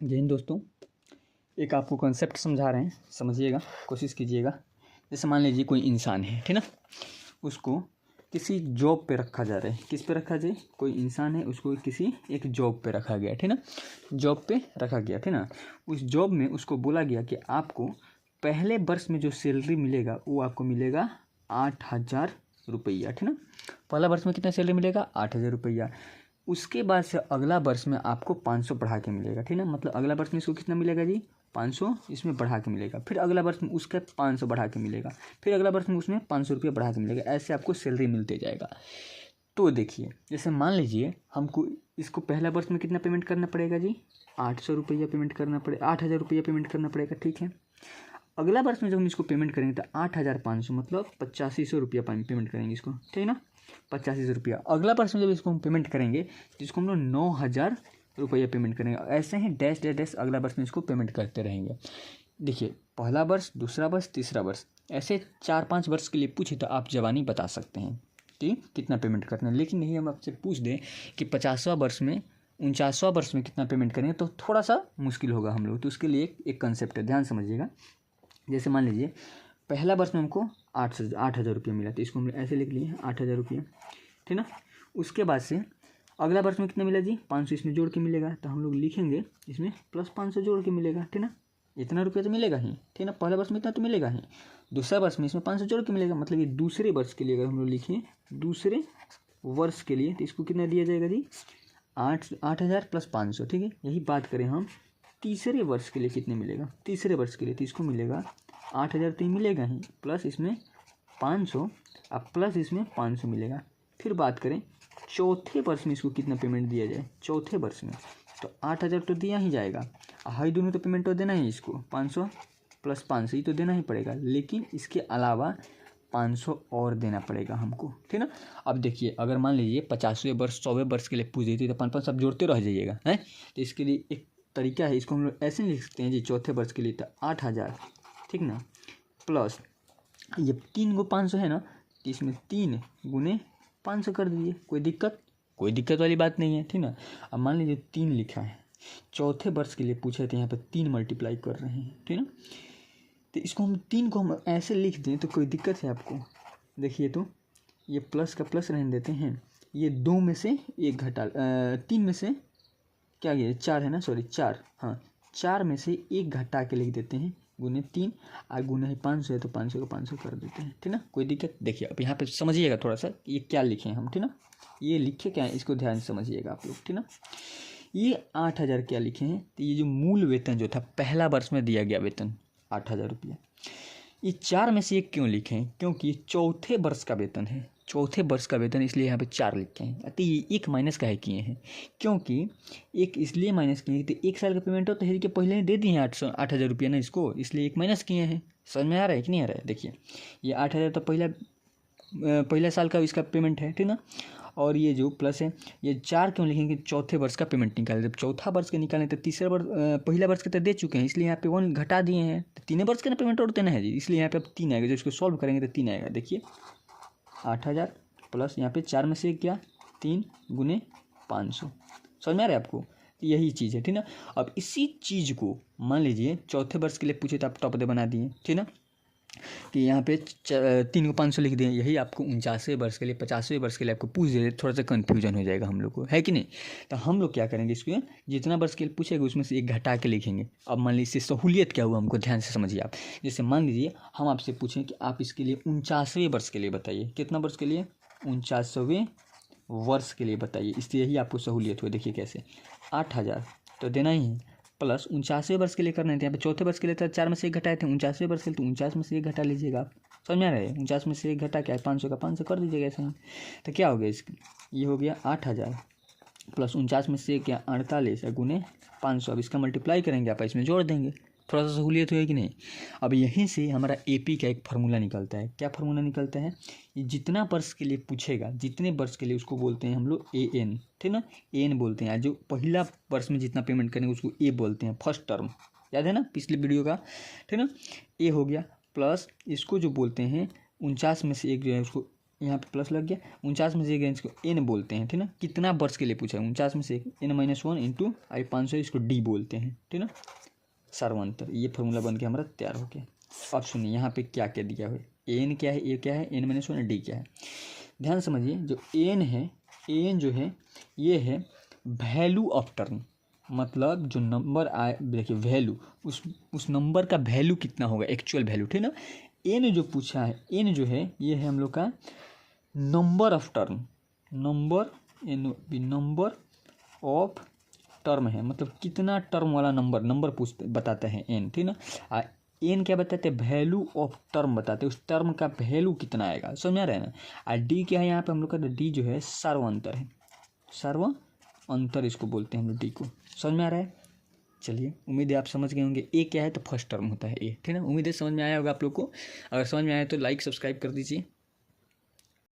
जय हिंद दोस्तों। एक आपको कॉन्सेप्ट समझा रहे हैं, समझिएगा, कोशिश कीजिएगा। जैसे मान लीजिए कोई इंसान है, ठीक ना, उसको किसी जॉब पे रखा जा रहा है। किस पे रखा जाए? कोई इंसान है, उसको किसी एक जॉब पे रखा गया, ठीक ना, जॉब पे रखा गया, ठीक ना। उस जॉब में उसको बोला गया कि आपको पहले वर्ष में जो सैलरी मिलेगा वो आपको मिलेगा 8,000 रुपया, ठीक ना। पहला वर्ष में कितना सैलरी मिलेगा? 8,000 रुपया। उसके बाद से अगला वर्ष में आपको 500 बढ़ा के मिलेगा, ठीक ना। मतलब अगला वर्ष में इसको कितना मिलेगा जी? 500 इसमें बढ़ा के मिलेगा। फिर अगला वर्ष में उसका 500 बढ़ा के मिलेगा। फिर अगला वर्ष में उसमें 500 रुपया बढ़ा के मिलेगा। ऐसे आपको सैलरी मिलते जाएगा। तो देखिए, जैसे मान लीजिए हमको इसको पहला वर्ष में कितना पेमेंट करना पड़ेगा जी? 800 रुपया पेमेंट करना पड़ेगा, 8,000 रुपया पेमेंट करना पड़ेगा, ठीक है। अगला वर्ष में जब हम इसको पेमेंट करेंगे तो 8,500 मतलब 8500 रुपया पेमेंट करेंगे इसको, ठीक ना, 8500 रुपया। अगला वर्ष में जब इसको हम पेमेंट करेंगे जिसको हम लोग 9,000 रुपया पेमेंट करेंगे। ऐसे ही डैश डैश डैश अगला वर्ष में इसको पेमेंट करते रहेंगे। देखिए, पहला वर्ष, दूसरा वर्ष, तीसरा वर्ष, ऐसे 4-5 वर्ष के लिए पूछे तो आप जवानी बता सकते हैं कि कितना पेमेंट करना है। लेकिन नहीं, हम आपसे पूछ दें कि 50वां वर्ष में, 49वां वर्ष में कितना पेमेंट करेंगे तो थोड़ा सा मुश्किल होगा हम लोग। तो उसके लिए एक कंसेप्ट है, ध्यान समझिएगा। जैसे मान लीजिए पहला वर्ष में हमको 8,000 रुपया मिला, तो इसको हम ऐसे लिख लिए 8,000 रुपया, ठीक ना। उसके बाद से अगला वर्ष में कितना मिला जी? 500 इसमें जोड़ के मिलेगा, तो हम लोग लिखेंगे इसमें प्लस 500 जोड़ के मिलेगा, ठीक ना। इतना रुपया तो मिलेगा ही, ठीक ना। पहला वर्ष में इतना तो मिलेगा ही। दूसरा वर्ष में इसमें 500 जोड़ के मिलेगा, मतलब ये दूसरे वर्ष के लिए अगर हम लोग लिखें, दूसरे वर्ष के लिए, तो इसको कितना दिया जाएगा जी? 8,000 प्लस 500, ठीक है। यही बात करें हम तीसरे वर्ष के लिए कितने मिलेगा? तीसरे वर्ष के लिए तो इसको मिलेगा 8,000 तो मिलेगा ही, प्लस इसमें 500, अब प्लस इसमें 500 मिलेगा। फिर बात करें चौथे वर्ष में इसको कितना पेमेंट दिया जाए? चौथे वर्ष में तो 8,000 तो दिया ही जाएगा। हाई दोनों तो पेमेंट तो देना ही, इसको 500 प्लस 500 ये तो देना ही पड़ेगा, लेकिन इसके अलावा 500 और देना पड़ेगा हमको, ठीक ना। अब देखिए, अगर मान लीजिए 50वें वर्ष, 100वें वर्ष के लिए पूछ देती तो 5-5 सब जोड़ते रह जाइएगा, है। तो इसके लिए एक तरीका है, इसको हम लोग ऐसे लिख सकते हैं जी, चौथे वर्ष के लिए तो 8,000, ठीक ना, प्लस ये 3 गो 500 है ना, तो इसमें 3 गुने 500 कर दीजिए। कोई दिक्कत वाली बात नहीं है, ठीक ना। अब मान लीजिए 3 लिखा है, चौथे वर्ष के लिए पूछे थे, यहाँ पे 3 मल्टीप्लाई कर रहे हैं, ठीक ना। तो इसको हम 3 को हम ऐसे लिख दें तो कोई दिक्कत है आपको? देखिए, तो ये प्लस का प्लस रहने देते हैं, ये 2 में से 1 घटा, 3 में से क्या गया? 4 है ना, सॉरी 4, हाँ 4 में से 1 घटा के लिख देते हैं, गुने 3, और गुना ही 500 है तो 500 का 500 कर देते हैं, ठीक ना। कोई दिक्कत? देखिए, अब यहाँ पे समझिएगा थोड़ा सा, ये क्या लिखे हैं हम, ठीक ना। ये लिखे क्या है, इसको ध्यान से समझिएगा आप लोग, ठीक ना। ये 8,000 क्या लिखे हैं? तो ये जो मूल वेतन जो था पहला वर्ष में दिया गया वेतन 8,000 रुपया, ये 4 में से 1 क्यों लिखे हैं? क्योंकि ये चौथे वर्ष का वेतन है, चौथे वर्ष का वेतन, इसलिए यहाँ पे 4 लिखे हैं। तो ये 1 माइनस का है किए हैं, क्योंकि एक इसलिए माइनस किए तो 1 साल का पेमेंट हो तो हेरी के पहले ही दे दिए हैं 8,000 रुपया ना इसको, इसलिए 1 माइनस किए हैं। समझ में आ रहा है कि नहीं आ रहा है? देखिए, ये 8,000 तो पहला साल का इसका पेमेंट है, ठीक ना। और ये जो प्लस है, ये 4 क्यों लिखेंगे? चौथे वर्ष का पेमेंट निकाले, जब चौथा वर्ष का निकालें तो तीसरा वर्ष, पहला वर्ष के तो दे चुके हैं, इसलिए यहाँ पे 1 घटा दिए हैं, तो 3 वर्ष का ना पेमेंट और देना है जी, इसलिए यहाँ पे अब 3 आएगा। जो इसको सॉल्व करेंगे तो 3 आएगा। देखिए, 8,000 प्लस यहाँ पे 4 में से क्या? 3 गुने 500। समझ में आ रहा है आपको? यही चीज़ है, ठीक ना। अब इसी चीज़ को मान लीजिए चौथे वर्ष के लिए पूछे तो आप टॉप दे बना दिए, ठीक ना, कि यहाँ पे 3 को 500 लिख दें। यही आपको 49वें वर्ष के लिए, 50वें वर्ष के लिए आपको पूछ दे, थोड़ा सा कन्फ्यूजन हो जाएगा हम लोग को, है कि नहीं। तो हम लोग क्या करेंगे, इसको जितना वर्ष के लिए पूछेगा उसमें से 1 घटा के लिखेंगे। अब मान लीजिए इससे सहूलियत क्या हुआ हमको, ध्यान से समझिए आप। जैसे मान लीजिए हम आपसे पूछें कि आप इसके लिए 49वें वर्ष के लिए बताइए, कितना वर्ष के लिए? 49वें वर्ष के लिए बताइए। इसलिए यही आपको सहूलियत हुई। देखिए कैसे, 8,000 तो देना ही है, प्लस 49वें वर्ष के लिए करना है। यहाँ पे चौथे वर्ष के लिए तो 4 में से 1 घटाए थे, 49वें वर्ष के लिए तो 49 में से 1 घटा लीजिएगा आप। समझ में आ रहा है? 49 में से 1 घटा क्या है? 500 का 500 कर दीजिएगा ऐसे ही। तो क्या हो गया इसकी? ये हो गया 8,000 प्लस 49 में से क्या? 48 गुने 500। अब इसका मल्टीप्लाई करेंगे, आप इसमें जोड़ देंगे, थोड़ा सा सहूलियत हुई कि नहीं। अब यहीं से हमारा एपी का एक फार्मूला निकलता है। क्या फार्मूला निकलता है? जितना वर्ष के लिए पूछेगा, जितने वर्ष के लिए, उसको बोलते हैं हम लोग AN, ठीक ना, AN बोलते हैं। जो पहला वर्ष में जितना पेमेंट करेंगे उसको A बोलते हैं, फर्स्ट टर्म, याद है ना पिछले वीडियो का, ठीक ना। A हो गया, प्लस इसको जो बोलते हैं 49 में से 1 जो है उसको यहाँ पे प्लस लग गया। 49 में से एक इसको एन बोलते हैं, ठीक ना। कितना वर्ष के लिए पूछा है, 49 में से एक n-1 इंटू i500, इसको डी बोलते हैं, ठीक ना। सर्वांतर, ये फॉर्मूला बन के हमारा तैयार हो गया। अब सुनिए यहाँ पे क्या क्या दिया हुआ है, एन क्या है, ए क्या है, n-1 डी क्या है। ध्यान समझिए, जो एन है, एन जो है ये है वैल्यू ऑफ टर्म, मतलब जो नंबर आए, देखिए वैल्यू, उस नंबर का वैल्यू कितना होगा, एक्चुअल वैल्यू, ठीक ना। एन जो पूछा है, एन जो है ये है हम लोग का number of term, number of term है, मतलब कितना टर्म वाला नंबर बताते हैं एन, ठीक ना। एन क्या बताते हैं, वैल्यू ऑफ टर्म बताते हैं, उस टर्म का वैल्यू कितना आएगा, समझ में आ रहा है ना। और डी क्या है, यहाँ पे हम लोग का डी जो है सर्वांतर है, सर्वांतर इसको बोलते हैं हम लोग डी को, समझ में आ रहा है। चलिए, उम्मीद है आप समझ गए होंगे। ए क्या है तो फर्स्ट टर्म होता है ए, ठीक है। उम्मीद है समझ में आया होगा आप लोग को। अगर समझ में आया तो लाइक सब्सक्राइब कर दीजिए।